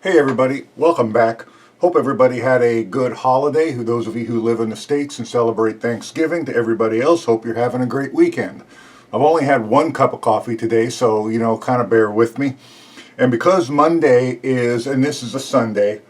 Hey everybody, welcome back. Hope everybody had a good holiday. Those of you who live in the States and celebrate Thanksgiving, to everybody else, hope you're having a great weekend. I've only had one cup of coffee today, so kind of bear with me. And because Monday is, and this is a Sunday,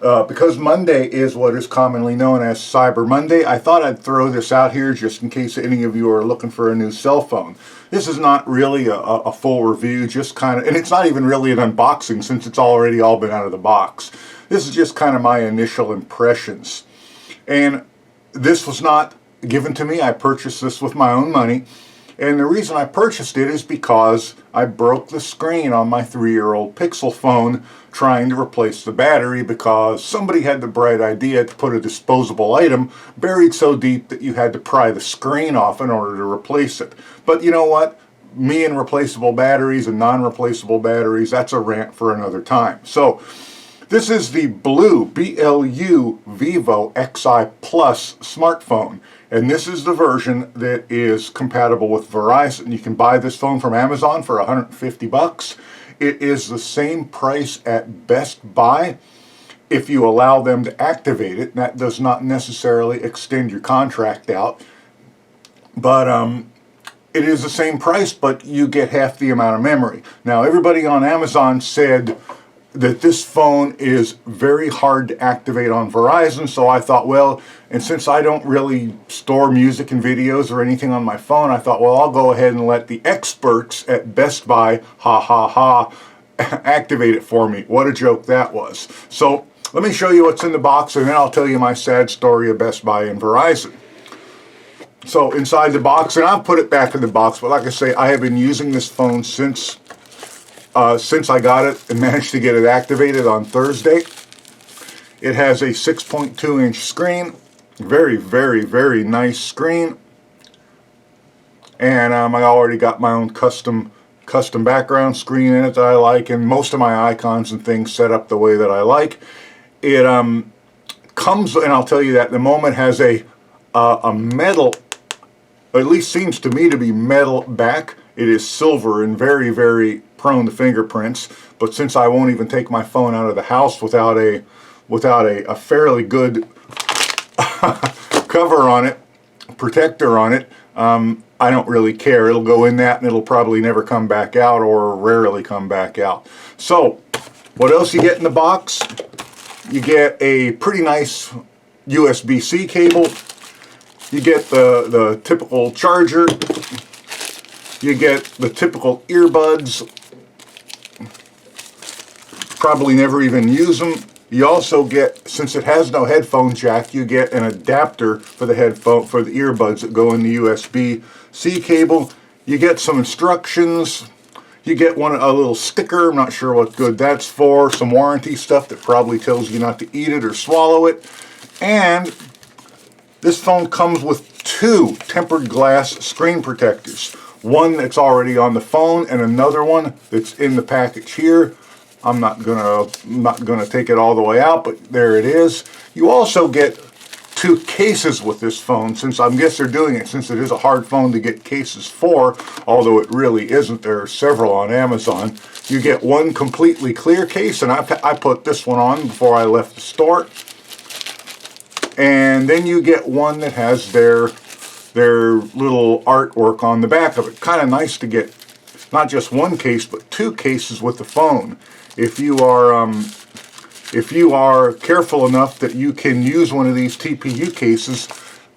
because Monday is what is commonly known as Cyber Monday, I thought I'd throw this out here just in case any of you are looking for a new cell phone. This is not really a full review, just kind of, and it's not even really an unboxing since it's already all been out of the box. This is just kind of my initial impressions. And this was not given to me. I purchased this with my own money. And the reason I purchased it is because I broke the screen on my 3-year-old Pixel phone trying to replace the battery because somebody had the bright idea to put a disposable item buried so deep that you had to pry the screen off in order to replace it. But you know what? Me and replaceable batteries and non-replaceable batteries, that's a rant for another time. So this is the Blu, B-L-U Vivo XI Plus smartphone. And this is the version that is compatible with Verizon. You can buy this phone from Amazon for $150. It is the same price at Best Buy if you allow them to activate it. That does not necessarily extend your contract out. But it is the same price, but you get half the amount of memory. Now, everybody on Amazon said that this phone is very hard to activate on Verizon, so I thought, well, and since I don't really store music and videos or anything on my phone, I thought, well, I'll go ahead and let the experts at Best Buy, activate it for me. What a joke that was. So let me show you what's in the box, and then I'll tell you my sad story of Best Buy and Verizon. So inside the box, and I'll put it back in the box, but like I say, I have been using this phone since I got it and managed to get it activated on Thursday. It has a 6.2-inch screen, very, very, very nice screen, and I already got my own custom background screen in it that I like, and most of my icons and things set up the way that I like. It comes, and I'll tell you that the moment has a metal, at least seems to me to be metal back. It is silver and very, very prone to fingerprints, but since I won't even take my phone out of the house without a fairly good cover on it, protector on it, I don't really care. It'll go in that and it'll probably never come back out, or rarely come back out. So what else you get in the box? You get a pretty nice USB-C cable. You get the typical charger. You get the typical earbuds. Probably never even use them. You also get, since it has no headphone jack, you get an adapter for the earbuds that go in the USB-C cable. You get some instructions. You get a little sticker. I'm not sure what good that's for. Some warranty stuff that probably tells you not to eat it or swallow it. And this phone comes with 2 tempered glass screen protectors. One that's already on the phone and another one that's in the package here. I'm not gonna take it all the way out, but there it is. You also get 2 cases with this phone, since I guess they're doing it since it is a hard phone to get cases for, although it really isn't. There are several on Amazon. You get one completely clear case, and I put this one on before I left the store. And then you get one that has their little artwork on the back of it. Kind of nice to get not just one case, but 2 cases with the phone. If you are careful enough that you can use one of these TPU cases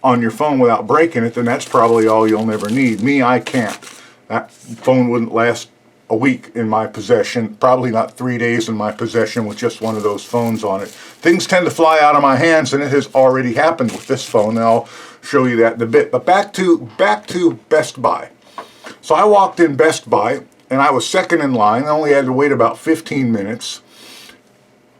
on your phone without breaking it, then that's probably all you'll never need. Me, I can't. That phone wouldn't last a week in my possession, probably not 3 days in my possession with just one of those phones on it. Things tend to fly out of my hands, and it has already happened with this phone, and I'll show you that in a bit. But back to Best Buy. So I walked in Best Buy, and I was second in line. I only had to wait about 15 minutes.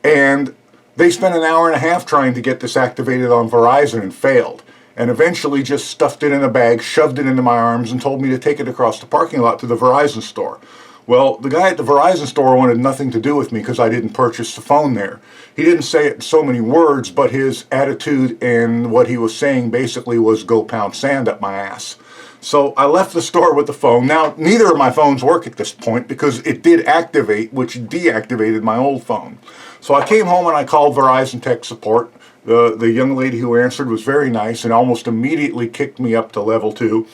And they spent an hour and a half trying to get this activated on Verizon and failed. And eventually just stuffed it in a bag, shoved it into my arms, and told me to take it across the parking lot to the Verizon store. Well, the guy at the Verizon store wanted nothing to do with me because I didn't purchase the phone there. He didn't say it in so many words, but his attitude and what he was saying basically was, go pound sand up my ass. So I left the store with the phone. Now, neither of my phones work at this point because it did activate, which deactivated my old phone. So I came home and I called Verizon Tech Support. The young lady who answered was very nice and almost immediately kicked me up to level 2.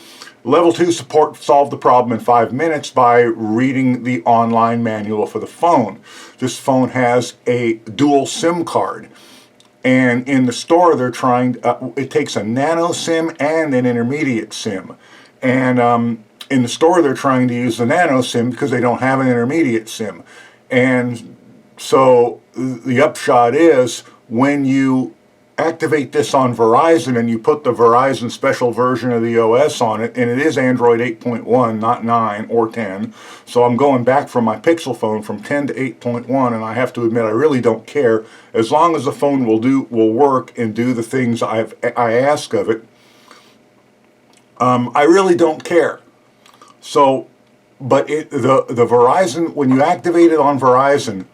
Level 2 support solved the problem in 5 minutes by reading the online manual for the phone. This phone has a dual SIM card. And in the store, they're trying, it takes a nano SIM and an intermediate SIM. And in the store, they're trying to use the nano SIM because they don't have an intermediate SIM. And so the upshot is when you activate this on Verizon and you put the Verizon special version of the OS on it, and it is Android 8.1, not 9 or 10. So I'm going back from my Pixel phone from 10 to 8.1, and I have to admit I really don't care. As long as the phone will work and do the things I ask of it, I really don't care. So, but the Verizon, when you activate it on Verizon,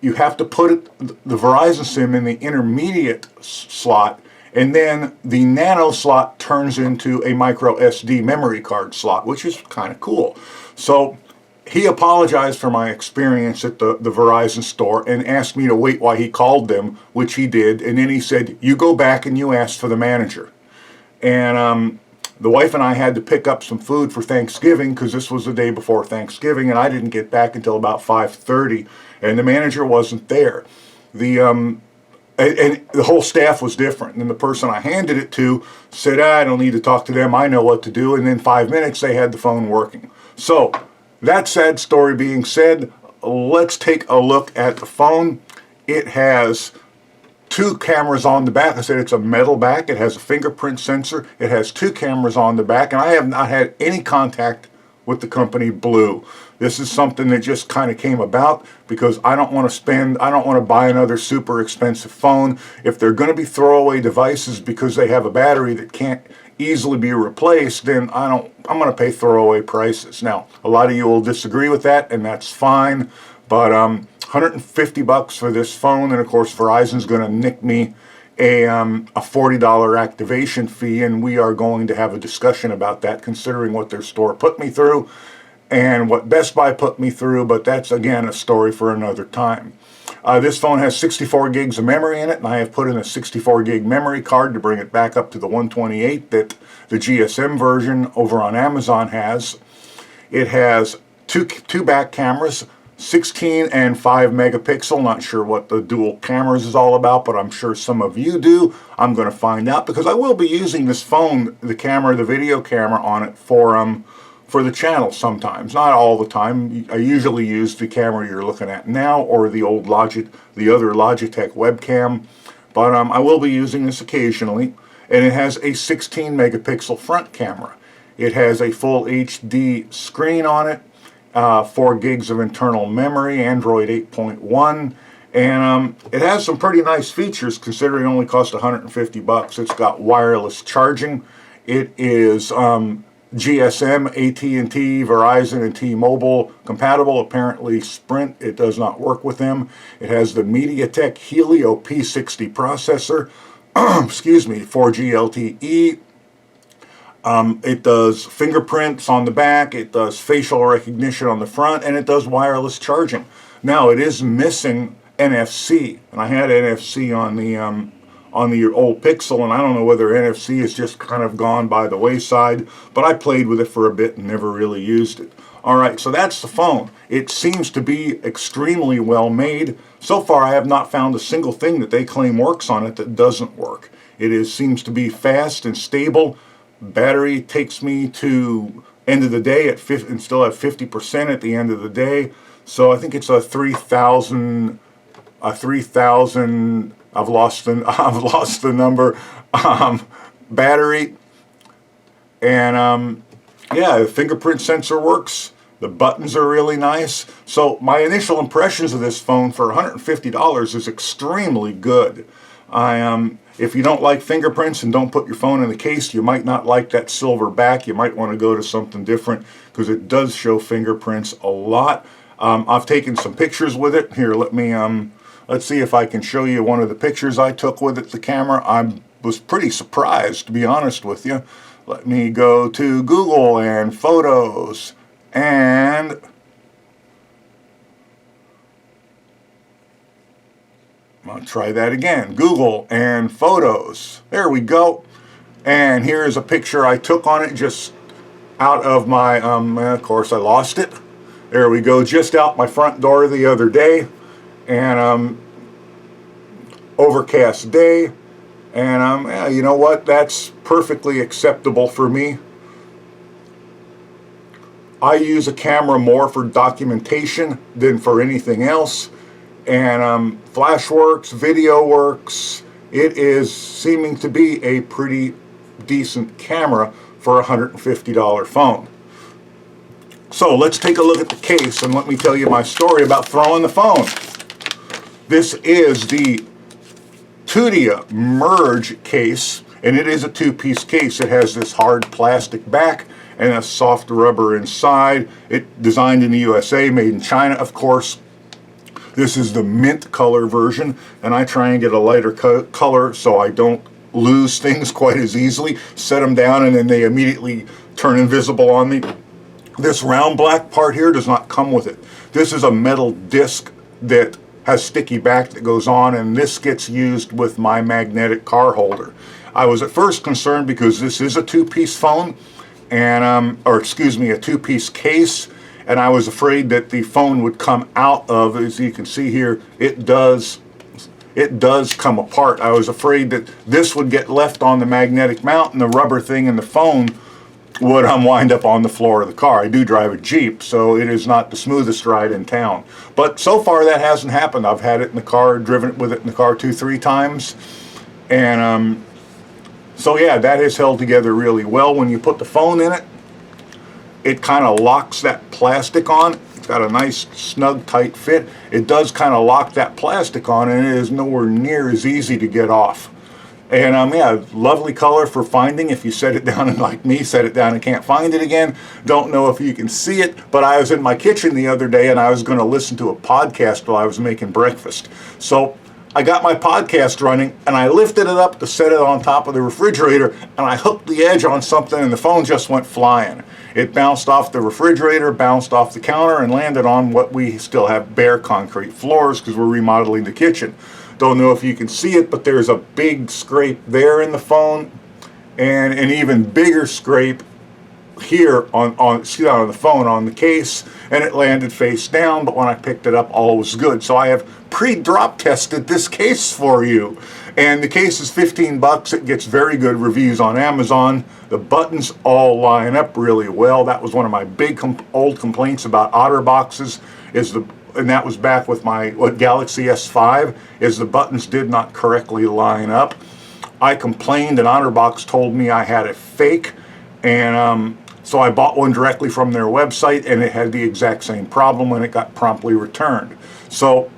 you have to put the Verizon SIM in the intermediate slot, and then the nano slot turns into a micro SD memory card slot, which is kind of cool. So he apologized for my experience at the Verizon store and asked me to wait while he called them, which he did, and then he said, you go back and you ask for the manager. And the wife and I had to pick up some food for Thanksgiving because this was the day before Thanksgiving, and I didn't get back until about 5:30, and the manager wasn't there. And the whole staff was different, and the person I handed it to said, I don't need to talk to them, I know what to do, and in 5 minutes they had the phone working. So, that sad story being said, let's take a look at the phone. It has 2 cameras on the back. I said it's a metal back. It has a fingerprint sensor. It has 2 cameras on the back, and I have not had any contact with the company Blu. This is something that just kind of came about because I don't want to buy another super expensive phone. If they're going to be throwaway devices because they have a battery that can't easily be replaced, then I'm going to pay throwaway prices. Now, a lot of you will disagree with that, and that's fine, but $150 for this phone, and of course Verizon's going to nick me a $40 activation fee, and we are going to have a discussion about that considering what their store put me through and what Best Buy put me through, but that's again a story for another time. This phone has 64 gigs of memory in it, and I have put in a 64 gig memory card to bring it back up to the 128 that the GSM version over on Amazon has. It has two back cameras, 16 and 5 megapixel. Not sure what the dual cameras is all about, but I'm sure some of you do. I'm going to find out because I will be using this phone, the video camera on it for the channel sometimes. Not all the time. I usually use the camera you're looking at now or the other Logitech webcam, but I will be using this occasionally. And it has a 16 megapixel front camera. It has a full HD screen on it. 4 gigs of internal memory, Android 8.1, and it has some pretty nice features considering it only cost $150. It's got wireless charging. It is GSM, AT&T, Verizon, and T-Mobile compatible. Apparently Sprint, it does not work with them. It has the MediaTek Helio P60 processor, excuse me, 4G LTE. It does fingerprints on the back, it does facial recognition on the front, and it does wireless charging. Now, it is missing NFC, and I had NFC on the old Pixel, and I don't know whether NFC has just kind of gone by the wayside, but I played with it for a bit and never really used it. Alright, so that's the phone. It seems to be extremely well made. So far, I have not found a single thing that they claim works on it that doesn't work. Seems to be fast and stable. Battery takes me to end of the day at 50, and still have 50% at the end of the day. So I think it's a 3,000. I've lost the number. Battery, and yeah, the fingerprint sensor works. The buttons are really nice. So my initial impressions of this phone for $150 is extremely good. If you don't like fingerprints and don't put your phone in the case, you might not like that silver back. You might want to go to something different because it does show fingerprints a lot. I've taken some pictures with it. Here, let's see if I can show you one of the pictures I took with it, the camera. I was pretty surprised, to be honest with you. Let me go to Google and Photos, and I'm going to try that again. Google and Photos. There we go. And here's a picture I took on it just out of my, of course I lost it. There we go, just out my front door the other day. And overcast day. And yeah, you know what? That's perfectly acceptable for me. I use a camera more for documentation than for anything else. And flash works, video works. It is seeming to be a pretty decent camera for a $150 phone. So let's take a look at the case and let me tell you my story about throwing the phone. This is the Tudia Merge case, and it is a two-piece case. It has this hard plastic back and a soft rubber inside. It designed in the USA, made in China, of course. This is the mint color version, and I try and get a lighter color so I don't lose things quite as easily. Set them down and then they immediately turn invisible on me. This round black part here does not come with it. This is a metal disc that has sticky back that goes on, and this gets used with my magnetic car holder. I was at first concerned because this is a two-piece phone, and or excuse me, a two-piece case, and I was afraid that the phone would come out of, as you can see here, it does come apart. I was afraid that this would get left on the magnetic mount and the rubber thing in the phone would wind up on the floor of the car. I do drive a Jeep, so it is not the smoothest ride in town. But so far that hasn't happened. I've had it in the car, driven with it in the car 2-3 times. And so yeah, that is held together really well. When you put the phone in it, it kind of locks that plastic on. It's got a nice snug tight fit. It does kind of lock that plastic on, and it is nowhere near as easy to get off. And yeah, lovely color for finding. If you set it down and like me, set it down and can't find it again. Don't know if you can see it, but I was in my kitchen the other day and I was going to listen to a podcast while I was making breakfast. So I got my podcast running and I lifted it up to set it on top of the refrigerator, and I hooked the edge on something and the phone just went flying. It bounced off the refrigerator, bounced off the counter, and landed on what we still have bare concrete floors because we're remodeling the kitchen. Don't know if you can see it, but there's a big scrape there in the phone, and an even bigger scrape here on the phone, on the case, and it landed face down, but when I picked it up, all was good. So I have pre-drop tested this case for you, and the case is 15 bucks. It gets very good reviews on Amazon. The buttons all line up really well. That was one of my big old complaints about OtterBoxes, and that was back with my Galaxy S5, is the buttons did not correctly line up. I complained, and OtterBox told me I had a fake, and so I bought one directly from their website, and it had the exact same problem when it got promptly returned. So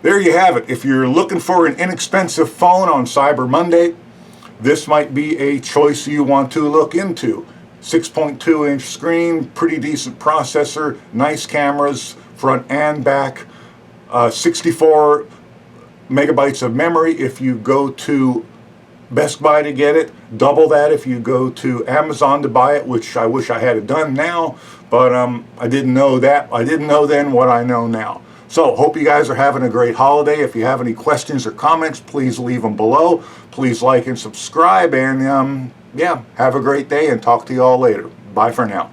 there you have it. If you're looking for an inexpensive phone on Cyber Monday, this might be a choice you want to look into. 6.2-inch screen, pretty decent processor, nice cameras, front and back, 64 megabytes of memory if you go to Best Buy to get it, double that if you go to Amazon to buy it, which I wish I had it done now, but I didn't know that. I didn't know then what I know now. So hope you guys are having a great holiday. If you have any questions or comments, please leave them below. Please like and subscribe, and yeah, have a great day, and talk to you all later. Bye for now.